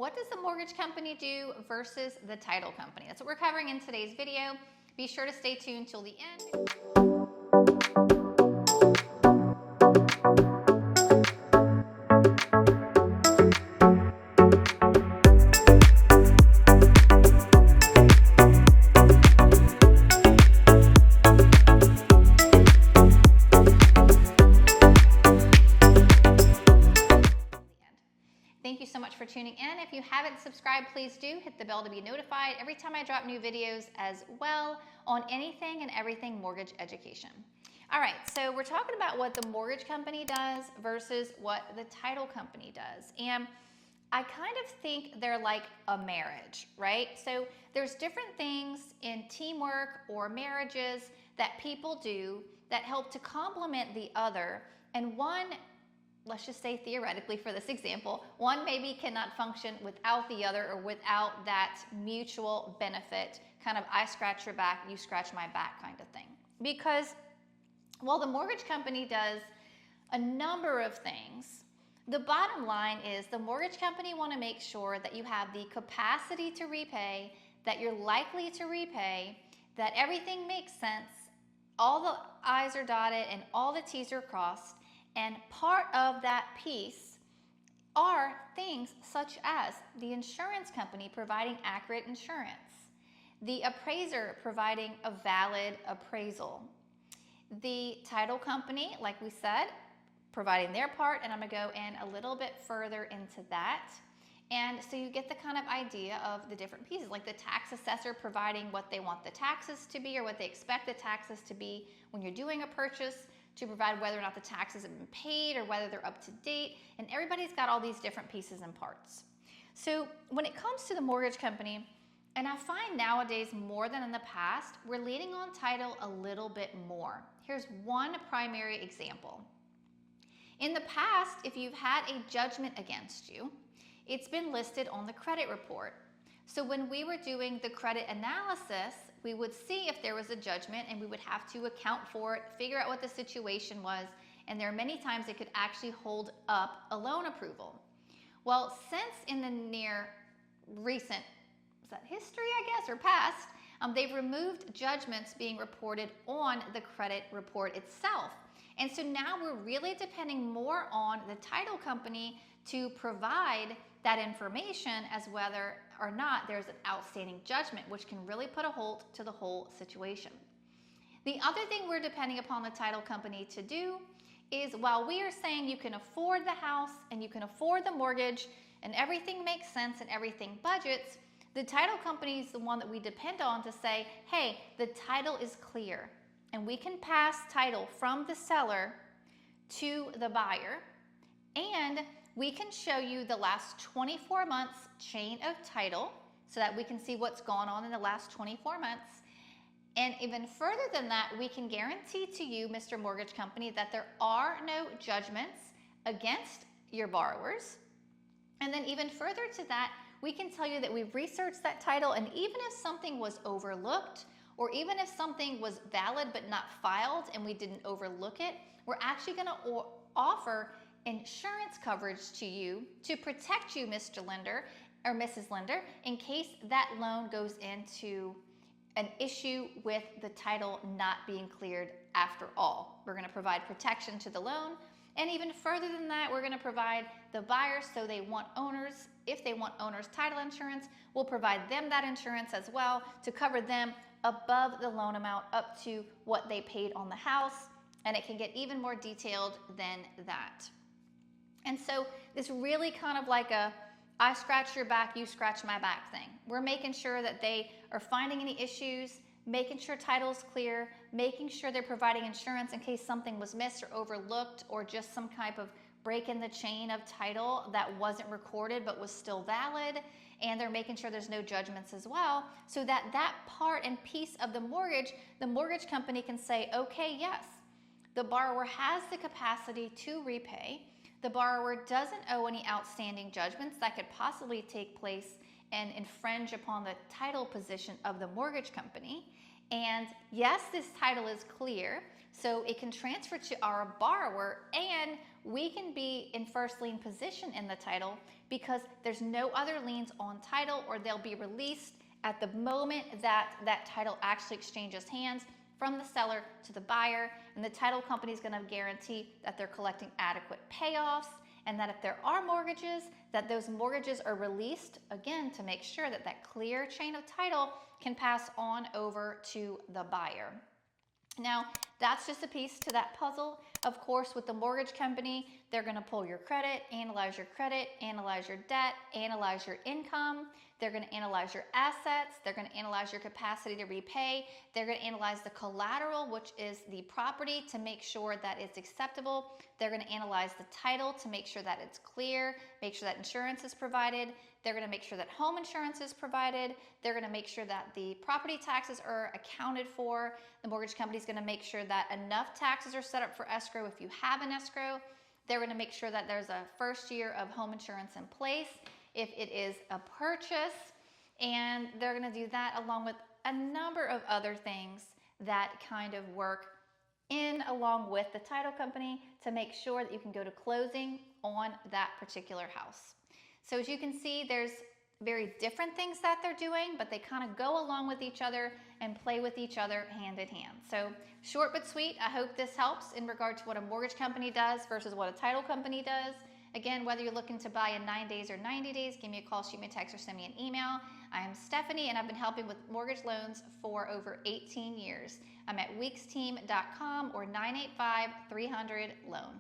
What does the mortgage company do versus the title company? That's what we're covering in today's video. Be sure to stay tuned till the end. Thank you so much for tuning in. If you haven't subscribed, please do hit the bell to be notified every time I drop new videos as well on anything and everything mortgage education. All right, so we're talking about what the mortgage company does versus what the title company does. And I kind of think they're like a marriage, right? So there's different things in teamwork or marriages that people do that help to complement the other, and one, let's just say theoretically for this example, one maybe cannot function without the other or without that mutual benefit, kind of I scratch your back, you scratch my back kind of thing. Because while the mortgage company does a number of things, the bottom line is the mortgage company want to make sure that you have the capacity to repay, that you're likely to repay, that everything makes sense, all the I's are dotted and all the T's are crossed. And part of that piece are things such as the insurance company providing accurate insurance, the appraiser providing a valid appraisal, the title company, like we said, providing their part, and I'm going to go in a little bit further into that. And so you get the kind of idea of the different pieces, like the tax assessor providing what they want the taxes to be or what they expect the taxes to be when you're doing a purchase, to provide whether or not the taxes have been paid or whether they're up to date. And everybody's got all these different pieces and parts. So when it comes to the mortgage company, and I find nowadays more than in the past, we're leaning on title a little bit more. Here's one primary example. In the past, if you've had a judgment against you, it's been listed on the credit report. So when we were doing the credit analysis, we would see if there was a judgment and we would have to account for it, figure out what the situation was, and there are many times it could actually hold up a loan approval. Well, since in the near recent, is that history, I guess, or past, they've removed judgments being reported on the credit report itself. And so now we're really depending more on the title company to provide that information as whether or not there's an outstanding judgment, which can really put a halt to the whole situation. The other thing we're depending upon the title company to do is, while we are saying you can afford the house and you can afford the mortgage and everything makes sense and everything budgets, the title company is the one that we depend on to say, hey, the title is clear and we can pass title from the seller to the buyer, and we can show you the last 24 months chain of title so that we can see what's gone on in the last 24 months. And even further than that, we can guarantee to you, Mr. Mortgage Company, that there are no judgments against your borrowers. And then even further to that, we can tell you that we've researched that title, and even if something was overlooked, or even if something was valid but not filed and we didn't overlook it, we're actually going to offer insurance coverage to you to protect you, Mr. Lender or Mrs. Lender, in case that loan goes into an issue with the title not being cleared after all. We're going to provide protection to the loan, and even further than that, we're going to provide the buyer, so they want owners. If they want owner's title insurance, we'll provide them that insurance as well to cover them above the loan amount up to what they paid on the house, and it can get even more detailed than that. And so it's really kind of like a I scratch your back, you scratch my back thing. We're making sure that they are finding any issues, making sure title's clear, making sure they're providing insurance in case something was missed or overlooked, or just some type of break in the chain of title that wasn't recorded but was still valid. And they're making sure there's no judgments as well, so that that part and piece of the mortgage company can say, okay, yes, the borrower has the capacity to repay. The borrower doesn't owe any outstanding judgments that could possibly take place and infringe upon the title position of the mortgage company. And yes, this title is clear, so it can transfer to our borrower, and we can be in first lien position in the title because there's no other liens on title, or they'll be released at the moment that that title actually exchanges hands from the seller to the buyer. And the title company is going to guarantee that they're collecting adequate payoffs, and that if there are mortgages, that those mortgages are released, again, to make sure that that clear chain of title can pass on over to the buyer. Now, that's just a piece to that puzzle. Of course, with the mortgage company, they're going to pull your credit, analyze your debt, analyze your income. They're going to analyze your assets. They're going to analyze your capacity to repay. They're going to analyze the collateral, which is the property, to make sure that it's acceptable. They're going to analyze the title to make sure that it's clear, make sure that insurance is provided. They're going to make sure that home insurance is provided. They're going to make sure that the property taxes are accounted for. The mortgage company is going to make sure that enough taxes are set up for escrow if you have an escrow. They're going to make sure that there's a first year of home insurance in place if it is a purchase. And they're going to do that along with a number of other things that kind of work in along with the title company to make sure that you can go to closing on that particular house. So as you can see, there's very different things that they're doing, but they kind of go along with each other and play with each other hand in hand. So short but sweet, I hope this helps in regard to what a mortgage company does versus what a title company does. Again, whether you're looking to buy in 9 days or 90 days, give me a call, shoot me a text, or send me an email. I am Stephanie, and I've been helping with mortgage loans for over 18 years. I'm at weeksteam.com or 985-300-LOAN.